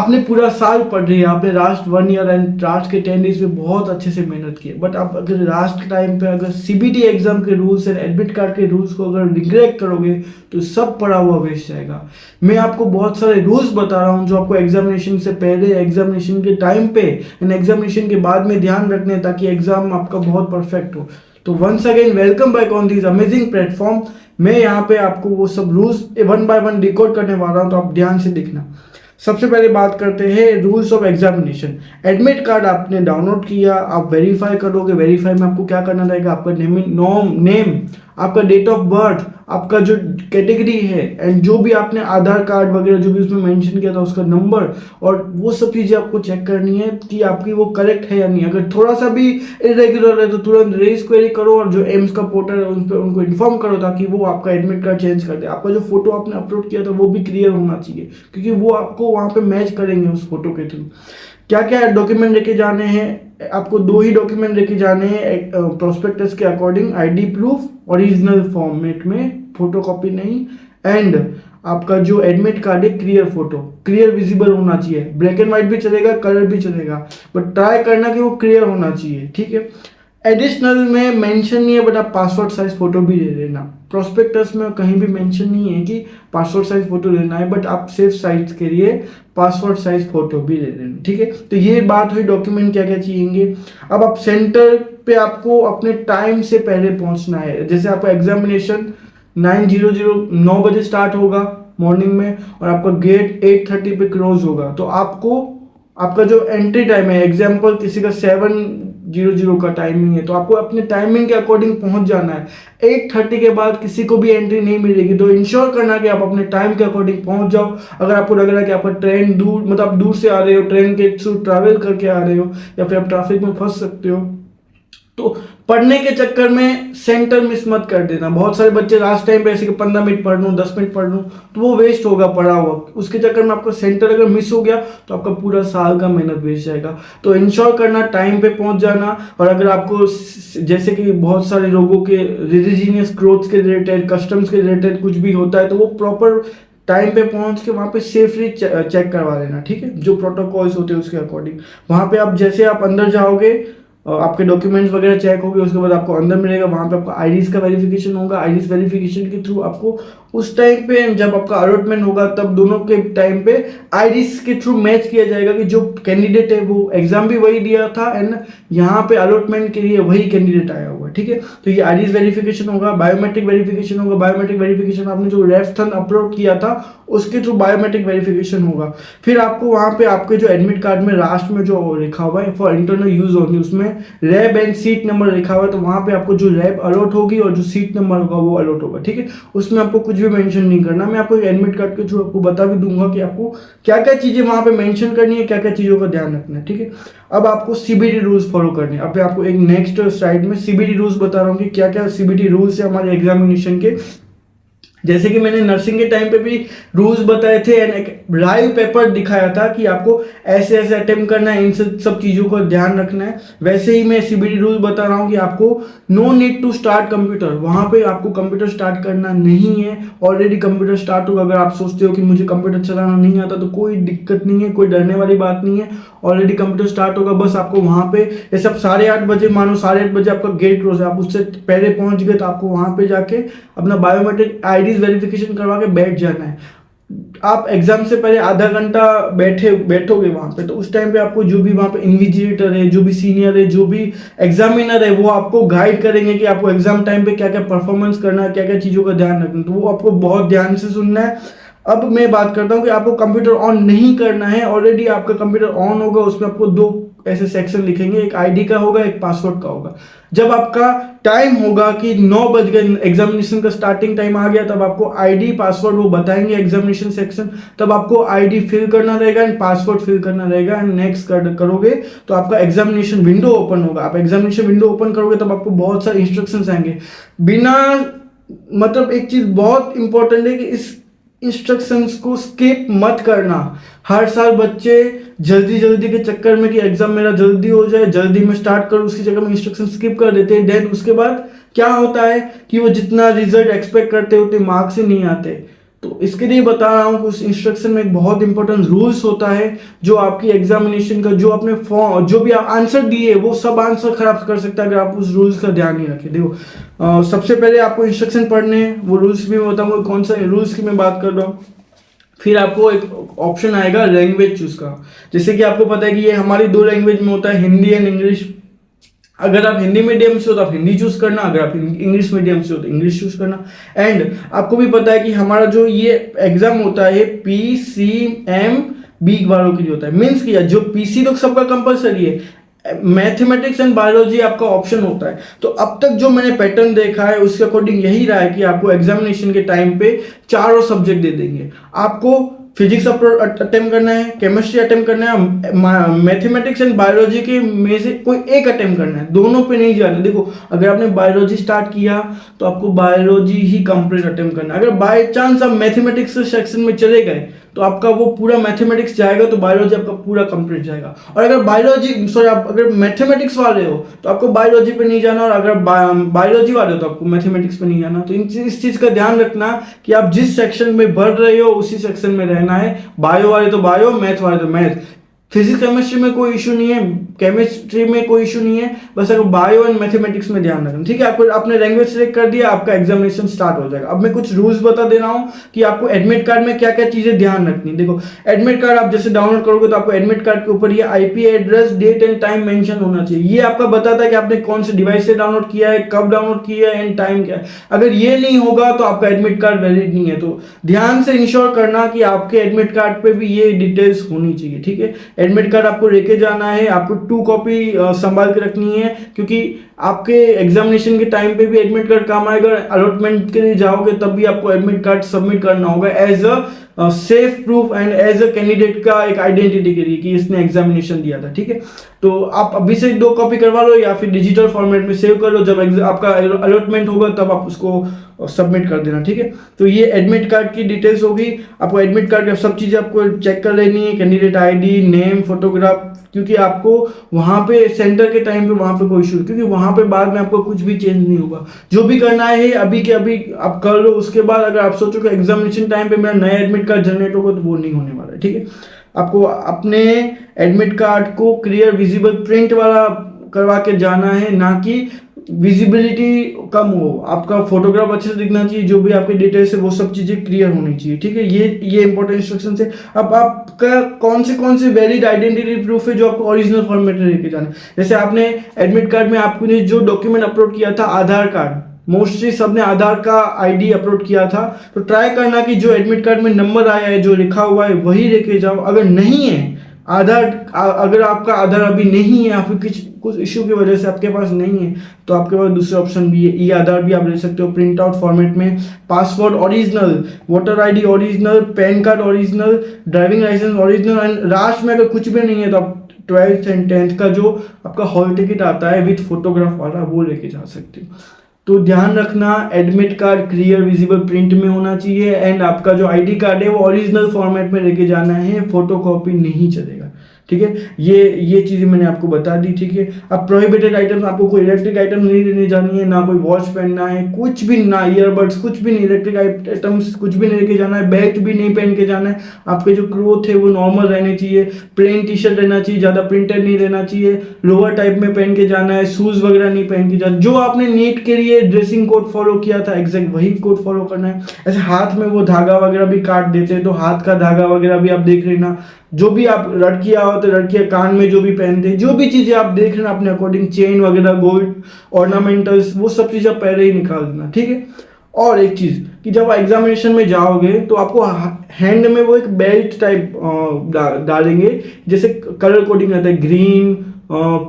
आपने पूरा साल पढ़ रही है, आपने लास्ट 1 ईयर एंड लास्ट के 10 डेज में बहुत अच्छे से मेहनत की है, बट आप अगर लास्ट टाइम पे अगर सीबीटी एग्जाम के रूल्स एंड एडमिट कार्ड के रूल्स को अगर निग्लेक्ट करोगे तो सब पढ़ा हुआ वेस्ट जाएगा। मैं आपको बहुत सारे रूल्स बता रहा हूँ जो आपको एग्जामिनेशन से पहले, एग्जामिनेशन के टाइम पे एंड एग्जामिनेशन के बाद में ध्यान रखने हैं, ताकि एग्जाम आपका बहुत परफेक्ट हो। तो once again welcome back on this amazing platform. मैं यहाँ पे आपको वो सब रूल्स 1 बाय 1 डिकोड करने वाला हूँ, तो आप ध्यान से देखना। सबसे पहले बात करते हैं rules of examination. Admit card आपने डाउनलोड किया, आप वेरीफाई करोगे। वेरीफाई में आपको क्या करना रहेगा, आपका नेम, आपका डेट ऑफ बर्थ, आपका जो कैटेगरी है एंड जो भी आपने आधार कार्ड वगैरह जो भी उसमें मेंशन किया था उसका नंबर, और वो सब चीज़ें आपको चेक करनी है कि आपकी वो करेक्ट है या नहीं। अगर थोड़ा सा भी इरेगुलर है तो तुरंत रेज क्वेरी करो और जो एम्स का पोर्टल है उन पर उनको इन्फॉर्म करो, ताकि वो आपका एडमिट कार्ड चेंज कर दे। आपका जो फोटो आपने अपलोड किया था वो भी क्लियर होना चाहिए, क्योंकि वो आपको वहाँ पे मैच करेंगे उस फोटो के थ्रू। क्या क्या डॉक्यूमेंट लेके जाने हैं, आपको 2 ही डॉक्यूमेंट लेके जाने हैं प्रोस्पेक्टस के according. ID proof original format में, फोटोकॉपी नहीं, एंड आपका जो एडमिट कार्ड है क्लियर फोटो, क्लियर विजिबल होना चाहिए। ब्लैक एंड व्हाइट भी चलेगा, कलर भी चलेगा, बट ट्राई करना कि वो क्लियर होना चाहिए, ठीक है। एडिशनल में मेंशन नहीं है, बट आप पासपोर्ट साइज फोटो भी दे देना। प्रोस्पेक्टस में कहीं भी मेंशन नहीं है कि पासपोर्ट साइज फोटो लेना है, बट आप सेफ साइड के लिए पासपोर्ट साइज फोटो भी दे देना, ठीक है। तो ये बात हुई डॉक्यूमेंट क्या क्या चाहिए। अब आप सेंटर पे आपको अपने टाइम से पहले पहुंचना है। जैसे आपका एग्जामिनेशन 9 बजे स्टार्ट होगा मॉर्निंग में, और आपका गेट 8:30 पे क्लोज होगा। तो आपको आपका जो एंट्री टाइम है, एग्जाम्पल किसी का 7:00 का टाइमिंग है, तो आपको अपने टाइमिंग के अकॉर्डिंग पहुंच जाना है। 8:30 के बाद किसी को भी एंट्री नहीं मिलेगी, तो इंश्योर करना कि आप अपने टाइम के अकॉर्डिंग पहुंच जाओ। अगर आपको लग रहा है कि आपका ट्रेन दूर, मतलब आप दूर से आ रहे हो, ट्रेन के थ्रू ट्रैवल करके आ रहे हो, या फिर आप ट्रैफिक में फंस सकते हो, तो पढ़ने के चक्कर में सेंटर मिस मत कर देना। बहुत सारे बच्चे लास्ट टाइम पे ऐसे कि 15 मिनट पढ़ लूँ, 10 मिनट पढ़ लूँ, तो वो वेस्ट होगा पढ़ा हुआ। उसके चक्कर में आपका सेंटर अगर मिस हो गया तो आपका पूरा साल का मेहनत वेस्ट जाएगा। तो इंश्योर करना टाइम पे पहुंच जाना। और अगर आपको जैसे कि बहुत सारे लोगों के रिलीजियस ग्रोथ के रिलेटेड, कस्टम्स के रिलेटेड कुछ भी होता है, तो वो प्रॉपर टाइम पे पहुंच के वहाँ पे सेफली चेक करवा लेना, ठीक है। जो प्रोटोकॉल्स होते हैं उसके अकॉर्डिंग वहाँ पे आप जैसे आप अंदर जाओगे, आपके डॉक्यूमेंट्स वगैरह चेक होंगे, उसके बाद आपको अंदर मिलेगा, वहाँ पे आपका आईडीज का वेरिफिकेशन होगा। आईडीज वेरिफिकेशन के थ्रू आपको उस टाइम पे जब आपका अलॉटमेंट होगा, तब दोनों के टाइम पे आईडीज के थ्रू मैच किया जाएगा कि जो कैंडिडेट है वो एग्जाम भी वही दिया था एंड यहाँ पे अलॉटमेंट के लिए वही कैंडिडेट आया हुआ, ठीक है। तो ये आईडीज वेरिफिकेशन होगा, बायोमेट्रिक वेरिफिकेशन होगा। बायोमेट्रिक वेरिफिकेशन आपने जो लेफ्ट हैंड अपलोड किया था उसके थ्रू बायोमेट्रिक वेरिफिकेशन होगा। फिर आपको वहाँ पे आपके जो एडमिट कार्ड में लास्ट में जो लिखा हुआ है फॉर इंटरनल यूज ओनली, उसमें लैब एंड सीट नंबर लिखा हुआ है, तो वहाँ पे आपको जो लैब अलॉट होगी और जो सीट नंबर होगा वो अलॉट होगा, ठीक है। उसमें आपको कुछ भी मेंशन नहीं करना। मैं आपको एडमिट कार्ड के थ्रू आपको बता भी दूंगा कि आपको क्या क्या चीज़ें वहाँ पे मेंशन करनी है, क्या क्या चीज़ों का ध्यान रखना है, ठीक है। अब आपको सीबीटी रूल्स फॉलो करने हैं। अब मैं आपको एक नेक्स्ट स्लाइड में सीबीटी रूल्स बता रहा हूँ कि क्या क्या सीबीटी रूल्स है हमारे एग्जामिनेशन के। जैसे कि मैंने नर्सिंग के टाइम पे भी रूल्स बताए थे एंड एक लाइव पेपर दिखाया था कि आपको ऐसे ऐसे अटेम्प्ट करना है, इन सब चीज़ों का ध्यान रखना है। वैसे ही मैं सीबीटी रूल बता रहा हूँ कि आपको no need to start computer, वहाँ पे आपको कंप्यूटर स्टार्ट करना नहीं है। ऑलरेडी कंप्यूटर स्टार्ट होगा। अगर आप सोचते हो कि मुझे कंप्यूटर चलाना नहीं आता, तो कोई दिक्कत नहीं है, कोई डरने वाली बात नहीं है। ऑलरेडी कंप्यूटर स्टार्ट होगा, बस आपको वहाँ पे ये सब 8:30 बजे, मानो 8:30 बजे आपका गेट क्लोज है, आप उससे पहले पहुँच गए, तो आपको वहाँ पे जाके अपना बायोमेट्रिक आईडीज वेरिफिकेशन करवा के बैठ जाना है। आप एग्जाम से पहले आधा घंटा बैठोगे वहाँ पे, तो उस टाइम पे आपको जो भी वहाँ पे इन्विजिलेटर है, जो भी सीनियर है, जो भी एग्जामिनर है, वो आपको गाइड करेंगे कि आपको एग्जाम टाइम पे क्या क्या परफॉर्मेंस करना है, क्या क्या चीज़ों का ध्यान रखना है। तो वो आपको बहुत ध्यान से सुनना है। अब मैं बात करता हूँ कि आपको कंप्यूटर ऑन नहीं करना है। ऑलरेडी आपका कंप्यूटर ऑन होगा, उसमें आपको 2 ऐसे सेक्शन लिखेंगे, एक आईडी का होगा, एक पासवर्ड का होगा। जब आपका टाइम होगा कि 9 बज गए, एग्जामिनेशन का स्टार्टिंग टाइम आ गया, तब आपको आईडी पासवर्ड वो बताएंगे एग्जामिनेशन सेक्शन। तब आपको आईडी फिल करना रहेगा एंड पासवर्ड फिल करना रहेगा एंड नेक्स्ट करोगे तो आपका एग्जामिनेशन विंडो ओपन होगा। आप एग्जामिनेशन विंडो ओपन करोगे तब आपको बहुत सारे इंस्ट्रक्शंस आएंगे। बिना मतलब एक चीज बहुत इंपॉर्टेंट है कि इस इंस्ट्रक्शंस को स्किप मत करना। हर साल बच्चे जल्दी के चक्कर में कि एग्जाम मेरा जल्दी हो जाए, जल्दी में स्टार्ट करूँ, उसकी जगह में इंस्ट्रक्शन स्किप कर देते हैं। देन उसके बाद क्या होता है कि वो जितना रिजल्ट एक्सपेक्ट करते होते मार्क्स से नहीं आते। तो इसके लिए बता रहा हूँ कि उस इंस्ट्रक्शन में एक बहुत इंपॉर्टेंट रूल्स होता है जो आपकी एग्जामिनेशन का, जो आपने फॉर्म, जो भी आप आंसर दिए वो सब आंसर खराब कर सकता है अगर आप उस रूल्स का ध्यान नहीं रखें। देखो सबसे पहले आपको इंस्ट्रक्शन पढ़ने हैं, वो रूल्स भी मैं बताऊंगा कौन सा रूल्स की मैं बात कर रहा हूँ। फिर आपको एक ऑप्शन आएगा लैंग्वेज चूज का। जैसे कि आपको पता है कि ये हमारी दो लैंग्वेज में होता है, हिंदी एंड इंग्लिश। अगर आप हिंदी मीडियम से हो तो आप हिंदी चूज करना, अगर आप इंग्लिश मीडियम से हो तो इंग्लिश चूज करना। एंड आपको भी पता है कि हमारा जो ये एग्जाम होता है PCMB वालों के लिए होता है, मीन्स कि जो PC तो सबका कंपलसरी है, मैथमेटिक्स एंड बायोलॉजी आपका ऑप्शन होता है। तो अब तक जो मैंने पैटर्न देखा है उसके अकॉर्डिंग यही रहा है कि आपको एग्जामिनेशन के टाइम पे चारों सब्जेक्ट दे देंगे। आपको फिजिक्स अटेम्प्ट करना है, केमिस्ट्री अटेम्प्ट करना है, मैथमेटिक्स एंड बायोलॉजी के में से कोई एक अटेम्प्ट करना है, दोनों पे नहीं जाना। देखो अगर आपने बायोलॉजी स्टार्ट किया तो आपको बायोलॉजी ही कंप्लीट अटेम्प्ट करना है। अगर बाय चांस आप मैथमेटिक्स सेक्शन में चले गए तो आपका वो पूरा मैथमेटिक्स जाएगा, तो बायोलॉजी आपका पूरा कंप्लीट जाएगा। और अगर आप अगर मैथमेटिक्स वाले हो तो आपको बायोलॉजी पे नहीं जाना, और अगर बायोलॉजी वाले हो तो आपको मैथमेटिक्स पे नहीं जाना। तो इस चीज का ध्यान रखना कि आप जिस सेक्शन में बढ़ रहे हो उसी सेक्शन में रहना है। बायो वाले तो बायो, मैथ वाले तो मैथ। फिजिक्स केमिस्ट्री में कोई इशू नहीं है, केमिस्ट्री में कोई इशू नहीं है, बस अगर बायो एंड मैथमेटिक्स में ध्यान रखना। ठीक है, आपको आपने लैंग्वेज सेलेक्ट कर दिया, आपका एग्जामिनेशन स्टार्ट हो जाएगा। अब मैं कुछ रूल्स बता दे रहा हूँ कि आपको एडमिट कार्ड में क्या क्या चीजें ध्यान रखनी। देखो एडमिट कार्ड आप जैसे डाउनलोड करोगे तो आपको एडमिट कार्ड के ऊपर ये IP address, date and time mention होना चाहिए। ये आपका बताता है कि आपने कौन से डिवाइस से डाउनलोड किया है, कब डाउनलोड किया है एंड टाइम क्या है। अगर ये नहीं होगा तो आपका एडमिट कार्ड वैलिड नहीं है। तो ध्यान से इंश्योर करना कि आपके एडमिट कार्ड पे भी ये डिटेल्स होनी चाहिए। ठीक है, एडमिट कार्ड आपको लेके जाना है, आपको 2 कॉपी संभाल के रखनी है, क्योंकि आपके एग्जामिनेशन के टाइम पे भी एडमिट कार्ड काम आएगा। अलॉटमेंट के लिए जाओगे तब भी आपको एडमिट कार्ड सबमिट करना होगा as a safe proof and as a candidate का एक आइडेंटिटी के लिए कि इसने एग्जामिनेशन दिया था। ठीक है, तो आप अभी से 2 कॉपी करवा लो या फिर डिजिटल फॉर्मेट में सेव कर लो। जब आपका अलॉटमेंट होगा तब आप उसको सबमिट कर देना। ठीक है, तो ये एडमिट कार्ड की डिटेल्स होगी। आपको एडमिट कार्ड का सब चीज़ें आपको चेक कर लेनी है, कैंडिडेट ID, नेम, फोटोग्राफ, क्योंकि आपको वहाँ पे सेंटर के टाइम पे वहाँ पे कोई इशू, क्योंकि वहाँ पे बाद में आपको कुछ भी चेंज नहीं होगा। जो भी करना है अभी के अभी आप कर लो। उसके बाद अगर आप सोचो कि एग्जामिनेशन टाइम पे मेरा नया एडमिट कार्ड जनरेट होगा तो वो नहीं होने वाला है। ठीक है, आपको अपने एडमिट कार्ड को क्लियर विजिबल प्रिंट वाला करवा के जाना है, ना कि विजिबिलिटी कम हो। आपका फोटोग्राफ अच्छे से दिखना चाहिए, जो भी आपके डिटेल्स है वो सब चीज़ें क्लियर होनी चाहिए। ठीक है, ये इंपॉर्टेंट इंस्ट्रक्शन है। अब आपका कौन से वैलिड आइडेंटिटी प्रूफ है जो आपको ओरिजिनल फॉर्मेट में लेके जाना है। जैसे आपने एडमिट कार्ड में आपने जो डॉक्यूमेंट अपलोड किया था, आधार कार्ड, मोस्टली सबने आधार का ID अपलोड किया था, तो ट्राई करना कि जो एडमिट कार्ड में नंबर आया है, जो लिखा हुआ है वही लेके जाओ। अगर नहीं है अगर आपका आधार अभी नहीं है या फिर कुछ इश्यू की वजह से आपके पास नहीं है, तो आपके पास दूसरा ऑप्शन भी है, ई आधार भी आप ले सकते हो प्रिंट आउट फॉर्मेट में। Passport original, voter ID original, pan card original, driving licence original, and last में अगर कुछ भी नहीं है तो आप 12th एंड 10th का जो आपका हॉल टिकट आता है विथ फोटोग्राफ वाला वो लेके जा सकते हो। तो ध्यान रखना admit card clear visible print में होना चाहिए, एंड आपका जो ID कार्ड है वो ओरिजिनल फॉर्मेट में लेके जाना है, फोटोकॉपी नहीं चलेगा। ठीक है, ये चीज़ें मैंने आपको बता दी। ठीक है, अब प्रोहिबिटेड आइटम्स, आपको कोई इलेक्ट्रिक आइटम नहीं लेने जानी है, ना कोई वॉच पहनना है, कुछ भी ना, ईयरबड्स, कुछ भी नहीं, इलेक्ट्रिक आइटम्स कुछ भी नहीं लेके जाना है, बेल्ट भी नहीं पहन के जाना है। आपके जो क्लोथ है वो नॉर्मल रहने चाहिए, प्लेन टी-शर्ट रहना चाहिए, ज़्यादा प्रिंटेड नहीं रहना चाहिए, लोअर टाइप में पहन के जाना है, शूज़ वगैरह नहीं पहन के जाना। जो आपने नीट के लिए ड्रेसिंग कोड फॉलो किया था एग्जैक्ट वही कोड फॉलो करना है। ऐसे हाथ में वो धागा वगैरह भी काट देते हैं, तो हाथ का धागा वगैरह भी आप देख लेना। जो भी आप लड़कियां हो तो लड़कियां कान में जो भी पहनते हैं, जो भी चीजें आप देख रहे हैं अपने अकॉर्डिंग, चेन वगैरह, गोल्ड ऑर्नामेंटल्स, वो सब चीजें पहले ही निकाल देना। ठीक है, और एक चीज कि जब एग्जामिनेशन में जाओगे तो आपको हैंड में वो एक बेल्ट टाइप डालेंगे, जैसे कलर कोडिंग रहता है, ग्रीन,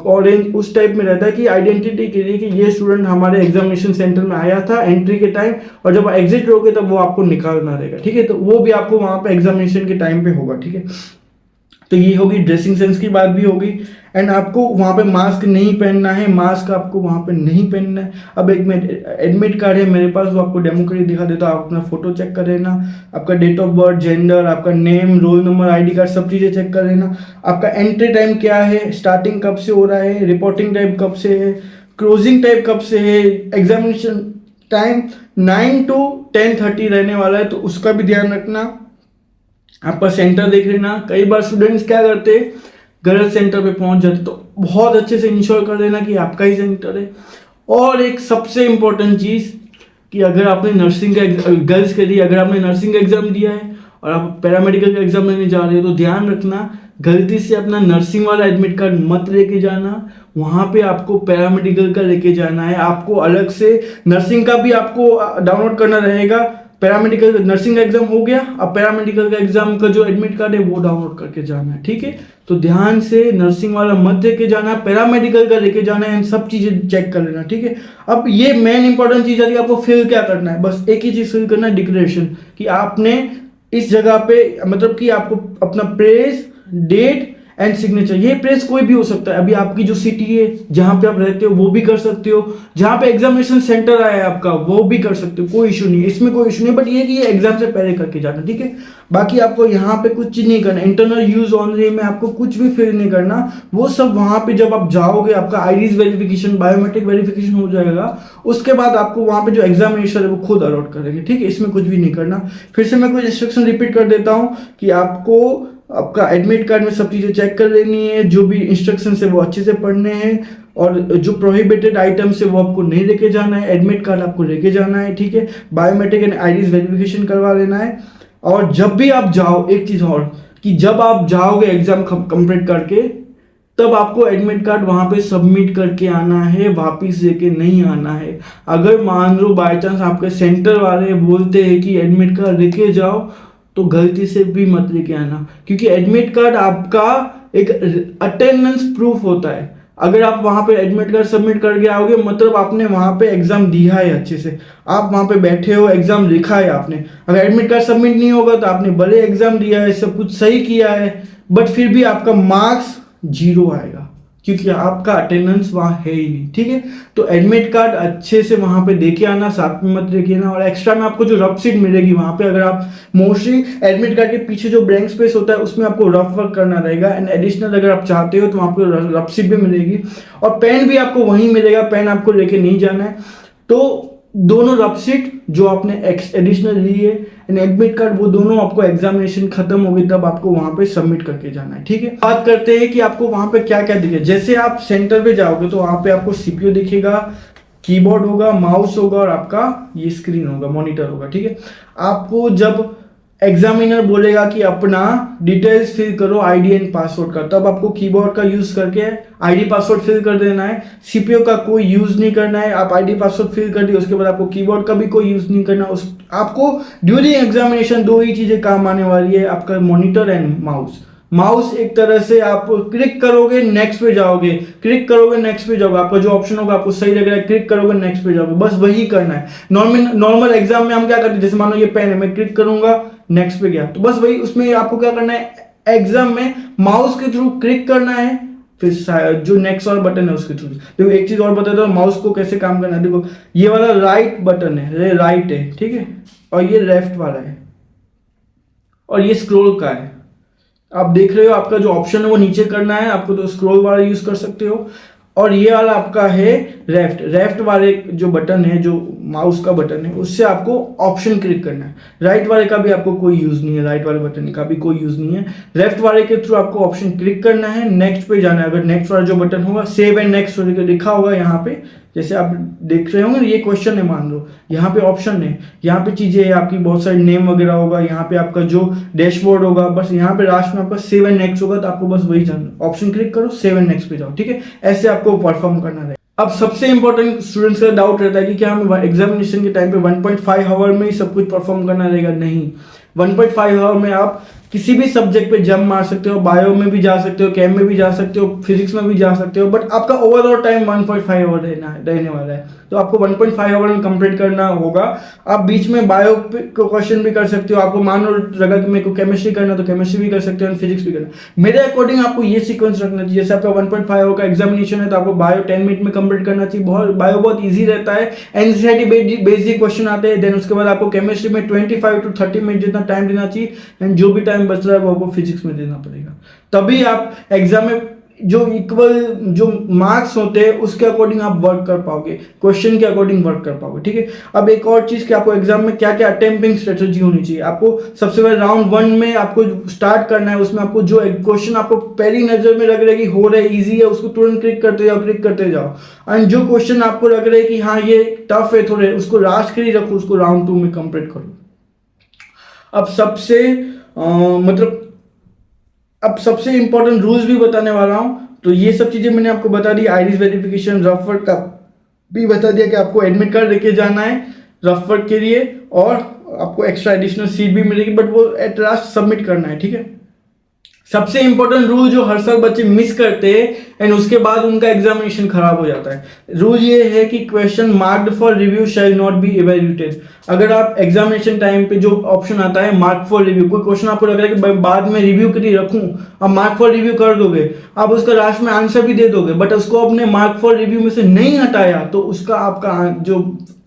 ऑरेंज, उस टाइप में रहता है कि आइडेंटिटी के लिए कि ये स्टूडेंट हमारे एग्जामिनेशन सेंटर में आया था एंट्री के टाइम, और जब एग्जिट होगे तब वो आपको निकालना रहेगा। ठीक है, तो वो भी आपको वहाँ पे एग्जामिनेशन के टाइम पे होगा। ठीक है, तो ये होगी ड्रेसिंग सेंस की बात भी होगी। एंड आपको वहाँ पे मास्क नहीं पहनना है, मास्क आपको वहाँ पे नहीं पहनना है। अब एक एडमिट कार्ड है मेरे पास, वो आपको डेमो के लिए दिखा देता हूँ, आप अपना फोटो चेक कर लेना, आपका डेट ऑफ बर्थ, जेंडर, आपका name, roll number, ID card, सब चीज़ें चेक कर लेना। आपका एंट्री टाइम क्या है, स्टार्टिंग कब से हो रहा है, रिपोर्टिंग टाइम कब से है, क्लोजिंग टाइम कब से है, एग्जामिनेशन टाइम 9 to 10:30 रहने वाला है, तो उसका भी ध्यान रखना। आपका सेंटर देख लेना। कई बार स्टूडेंट्स क्या करते हैं, गलत सेंटर पे पहुंच जाते, तो बहुत अच्छे से इंश्योर कर लेना कि आपका ही सेंटर है। और एक सबसे इम्पोर्टेंट चीज़ कि अगर आपने नर्सिंग का गर्ल्स के लिए अगर आपने नर्सिंग का एग्ज़ाम दिया है और आप पैरामेडिकल का एग्ज़ाम लेने जा रहे हो, तो ध्यान रखना गलती से अपना नर्सिंग वाला एडमिट कार्ड मत लेके जाना। वहाँ पे आपको पैरामेडिकल का लेके जाना है। आपको अलग से नर्सिंग का भी आपको डाउनलोड करना रहेगा। पैरामेडिकल नर्सिंग का एग्जाम हो गया, अब पैरामेडिकल का एग्जाम का जो एडमिट कार्ड है वो डाउनलोड करके जाना है, ठीक है। तो ध्यान से नर्सिंग वाला मत लेके जाना, पैरामेडिकल का लेके जाना है, इन सब चीज़ें चेक कर लेना, ठीक है। अब ये मेन इंपॉर्टेंट चीज़ आती है, आपको फिल क्या करना है। बस एक ही चीज़ फिल करना है, डिक्लेरेशन, कि आपने इस जगह पे मतलब कि आपको अपना प्लेस, डेट एंड सिग्नेचर, ये प्लेस कोई भी हो सकता है। अभी आपकी जो सिटी है जहां पे आप रहते हो वो भी कर सकते हो, जहां पे एग्जामिनेशन सेंटर आया है आपका वो भी कर सकते हो, कोई इशू नहीं है, इसमें कोई इशू नहीं। बट ये कि ये एग्जाम से पहले करके जाना, ठीक है। बाकी आपको यहाँ पे कुछ चीज नहीं करना, इंटरनल यूज ऑनली में आपको कुछ भी फिल नहीं करना। वो सब वहां पे जब आप जाओगे, आपका आईडीज वेरिफिकेशन, बायोमेट्रिक वेरिफिकेशन हो जाएगा, उसके बाद आपको वहां पे जो एग्जामिनेशन है वो खुद अलॉट करेंगे, ठीक है। इसमें कुछ भी नहीं करना। फिर से मैं कुछ इंस्ट्रक्शन रिपीट कर देता हूँ कि आपको आपका एडमिट कार्ड में सब चीज़ें चेक कर लेनी है, जो भी इंस्ट्रक्शन है वो अच्छे से पढ़ने हैं, और जो प्रोहिबिटेड आइटम्स है वो आपको नहीं लेके जाना है। एडमिट कार्ड आपको लेके जाना है, ठीक है। बायोमेट्रिक एंड आईडीज वेरिफिकेशन करवा लेना है। और जब भी आप जाओ, एक चीज़ और, कि जब आप जाओगे एग्जाम कंप्लीट करके, तब आपको एडमिट कार्ड वहाँ पे सबमिट करके आना है, वापिस लेके नहीं आना है। अगर मान लो बाई चांस आपके सेंटर वाले बोलते हैं कि एडमिट कार्ड लेके जाओ, तो गलती से भी मत लेके आना, क्योंकि एडमिट कार्ड आपका एक अटेंडेंस प्रूफ होता है। अगर आप वहाँ पे एडमिट कार्ड सबमिट करके आओगे, मतलब आपने वहाँ पे एग्जाम दिया है अच्छे से, आप वहाँ पे बैठे हो, एग्जाम लिखा है आपने। अगर एडमिट कार्ड सबमिट नहीं होगा तो आपने भले एग्जाम दिया है, सब कुछ सही किया है, बट फिर भी आपका मार्क्स 0 आएगा, क्योंकि आपका अटेंडेंस वहाँ है ही नहीं, ठीक है। तो एडमिट कार्ड अच्छे से वहाँ पे देके आना, साथ में मत लेके आना। और एक्स्ट्रा में आपको जो रफ सीट मिलेगी वहाँ पे, अगर आप मोस्टली एडमिट कार्ड के पीछे जो ब्लैंक स्पेस होता है उसमें आपको रफ वर्क करना रहेगा, एंड एडिशनल अगर आप चाहते हो तो आपको रफ सीट भी मिलेगी, और पेन भी आपको वहीं मिलेगा, पेन आपको लेके नहीं जाना है। तो दोनों रफ सीट जो आपने एडिशनल ली है एंड एडमिट कार्ड, वो दोनों आपको एग्जामिनेशन खत्म होगी तब आपको वहां पे सबमिट करके जाना है, ठीक है। बात करते हैं कि आपको वहां पे क्या क्या दिखेगा। जैसे आप सेंटर पे जाओगे तो वहां पे आपको सीपीयू दिखेगा, कीबोर्ड होगा, माउस होगा, और आपका ये स्क्रीन होगा, मॉनिटर होगा, ठीक है। आपको जब एग्जामिनर बोलेगा कि अपना डिटेल्स फिल करो आईडी एंड पासवर्ड का, तब आपको कीबोर्ड का यूज करके आईडी पासवर्ड फिल कर देना है। सीपीयू का कोई यूज नहीं करना है। आप आईडी पासवर्ड फिल कर दिए, उसके बाद आपको कीबोर्ड का भी कोई यूज नहीं करना। आपको ड्यूरिंग एग्जामिनेशन दो ही चीजें काम आने वाली है, आपका मॉनिटर एंड माउस। माउस एक तरह से आप क्लिक करोगे नेक्स्ट पे जाओगे, क्लिक करोगे नेक्स्ट पे जाओगे, आपका जो ऑप्शन होगा आपको सही लग रहा है, क्लिक करोगे नेक्स्ट पे जाओगे, बस वही करना है। नॉर्मल एग्जाम में हम क्या करते हैं, जैसे मान लो ये पेन है, मैं क्लिक करूंगा नेक्स्ट पे गया, तो बस वही उसमें आपको क्या करना है, एग्जाम में माउस के थ्रू क्लिक करना है, फिर जो नेक्स्ट वाला बटन है उसके थ्रू। देखो एक चीज और बताता हूँ माउस को कैसे काम करना है। देखो ये वाला राइट बटन है, ये राइट है, ठीक है, और ये लेफ्ट वाला है, और ये स्क्रॉल का है। आप देख रहे हो आपका जो ऑप्शन है वो नीचे करना है आपको, तो स्क्रॉल वाला यूज कर सकते हो। और ये वाला आपका है लेफ्ट वाले जो बटन है, जो माउस का बटन है, उससे आपको ऑप्शन क्लिक करना है। राइट वाले का भी आपको कोई यूज नहीं है, राइट वाले बटन का भी कोई यूज नहीं है। लेफ्ट वाले के थ्रू आपको ऑप्शन क्लिक करना है, नेक्स्ट पे जाना है। अगर नेक्स्ट वाला जो बटन होगा, सेव एंड नेक्स्ट लिखा होगा यहाँ पे, जैसे आप देख रहे होंगे ये क्वेश्चन है मान लो, यहाँ पे ऑप्शन है, यहाँ पे चीजें है आपकी, बहुत सारी नेम वगैरह होगा, यहाँ पे आपका जो डैशबोर्ड होगा, बस यहाँ पे लास्ट में आपका सेव एंड नेक्स्ट होगा, तो आपको बस वही जाना, ऑप्शन क्लिक करो, सेव एंड नेक्स्ट पे जाओ, ठीक है। ऐसे आपको परफॉर्म करना है। अब सबसे इंपॉर्टेंट स्टूडेंट्स का डाउट रहता है कि क्या हमें एग्जामिनेशन के टाइम पे 1.5 आवर में ही सब कुछ परफॉर्म करना रहेगा। नहीं, 1.5 आवर में आप किसी भी सब्जेक्ट पे जंप मार सकते हो, बायो में भी जा सकते हो, केम में भी जा सकते हो, फिजिक्स में भी जा सकते हो, बट आपका ओवरऑल टाइम 1.5 आवर रहने वाला है। तो आपको 1.5 आवर में कंप्लीट करना होगा। आप बीच में बायो को क्वेश्चन भी कर सकते हो, आपको मान लो लगा कि मेरे को केमिस्ट्री करना तो केमिस्ट्री भी कर सकते हो, फिजिक्स भी करना। मेरे अकॉर्डिंग आपको ये सीक्वेंस रखना चाहिए। जैसे आपका 1.5 आवर का एग्जामिनेशन है तो आपको बायो 10 मिनट में कंप्लीट करना चाहिए। बायो बहुत ईजी रहता है, एनसीईआरटी बेसिक क्वेश्चन आते हैं। देन उसके बाद आपको केमिस्ट्री में 25 to 30 मिनट जितना टाइम देना चाहिए, एंड जो भी टाइम बच रहा है वो आपको फिजिक्स में देना पड़ेगा। तभी आप एग्जाम में जो इक्वल जो मार्क्स होते हैं उसके अकॉर्डिंग आप वर्क कर पाओगे, क्वेश्चन के अकॉर्डिंग वर्क कर पाओगे, ठीक है। अब एक और चीज़ कि आपको एग्जाम में क्या क्या अटेम्प्टिंग स्ट्रेटजी होनी चाहिए। आपको सबसे पहले राउंड 1 में आपको स्टार्ट करना है, उसमें आपको जो क्वेश्चन आपको पहली नज़र में लग रहा है कि हो रहा है, ईजी है, उसको तुरंत क्लिक करते जाओ। एंड जो क्वेश्चन आपको लग रहा है कि हाँ ये टफ है थोड़े, उसको लास्ट के लिए रखो, उसको राउंड 2 में कंप्लीट करो। अब सबसे इंपॉर्टेंट रूल्स भी बताने वाला हूं। तो ये सब चीजें मैंने आपको बता दी, आईरिस वेरिफिकेशन, रफ वर्क का भी बता दिया कि आपको एडमिट कार्ड लेके जाना है रफ वर्क के लिए, और आपको एक्स्ट्रा एडिशनल सीट भी मिलेगी, बट वो एट लास्ट सबमिट करना है, ठीक है। सबसे इंपॉर्टेंट रूल जो हर साल बच्चे मिस करते हैं एंड उसके बाद उनका एग्जामिनेशन खराब हो जाता है, रूल ये है कि question marked for review shall not be evaluated. अगर आप एग्जामिनेशन टाइम पे जो ऑप्शन आता है मार्क फॉर रिव्यू, कोई क्वेश्चन आपको लग रहा है कि बाद में रिव्यू के लिए रखूं, आप मार्क फॉर रिव्यू कर दोगे, आप उसका लास्ट में आंसर भी दे दोगे, बट उसको अपने मार्क फॉर रिव्यू में से नहीं हटाया तो उसका आपका जो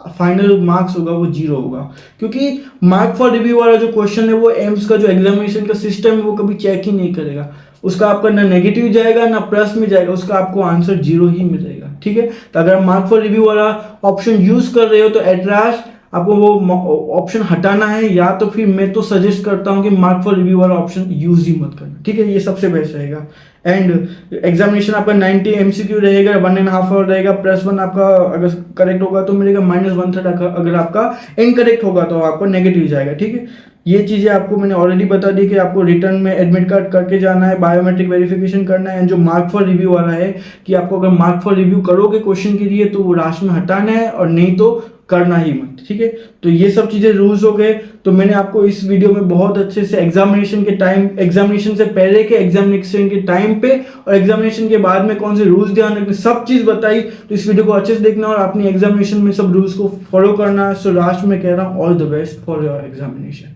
फाइनल मार्क्स होगा वो 0 होगा। क्योंकि मार्क फॉर रिव्यू वाला जो क्वेश्चन है वो एम्स का जो एग्जामिनेशन का सिस्टम है वो कभी चेक ही नहीं करेगा, उसका आपका ना नेगेटिव जाएगा ना प्लस में जाएगा, उसका आपको आंसर 0 ही मिलेगा, ठीक है। तो अगर मार्क फॉर रिव्यू वाला ऑप्शन यूज कर रहे हो तो एट लास्ट आपको वो ऑप्शन हटाना है, या तो फिर मैं तो सजेस्ट करता हूं कि मार्क फॉर रिव्यू वाला ऑप्शन यूज ही मत करना, ठीक है। ये सबसे बेस्ट रहेगा। एंड एग्जामिनेशन आपका 90 MCQ रहेगा, 1.5 आवर रहेगा, +1 आपका अगर करेक्ट होगा तो मिलेगा, -1/3 अगर आपका इनकरेक्ट होगा तो आपको नेगेटिव जाएगा, ठीक है। ये चीज़ें आपको मैंने ऑलरेडी बता दी कि आपको रिटर्न में एडमिट कार्ड करके जाना है, बायोमेट्रिक वेरिफिकेशन करना है, एंड जो मार्क फॉर रिव्यू वाला है कि आपको अगर मार्क फॉर रिव्यू करोगे क्वेश्चन के लिए तो वो लास्ट में हटाना है, और नहीं तो करना ही मत, ठीक है। तो ये सब चीज़ें रूल्स हो गए। तो मैंने आपको इस वीडियो में बहुत अच्छे से एग्जामिनेशन के टाइम, एग्जामिनेशन से पहले के, एग्जामिनेशन के टाइम पे और एग्जामिनेशन के बाद में कौन से रूल्स ध्यान रखने, सब चीज़ बताई। तो इस वीडियो को अच्छे से देखना और अपनी एग्जामिनेशन में सब रूल्स को फॉलो करना। सो लास्ट में कह रहा हूँ all the best for your examination.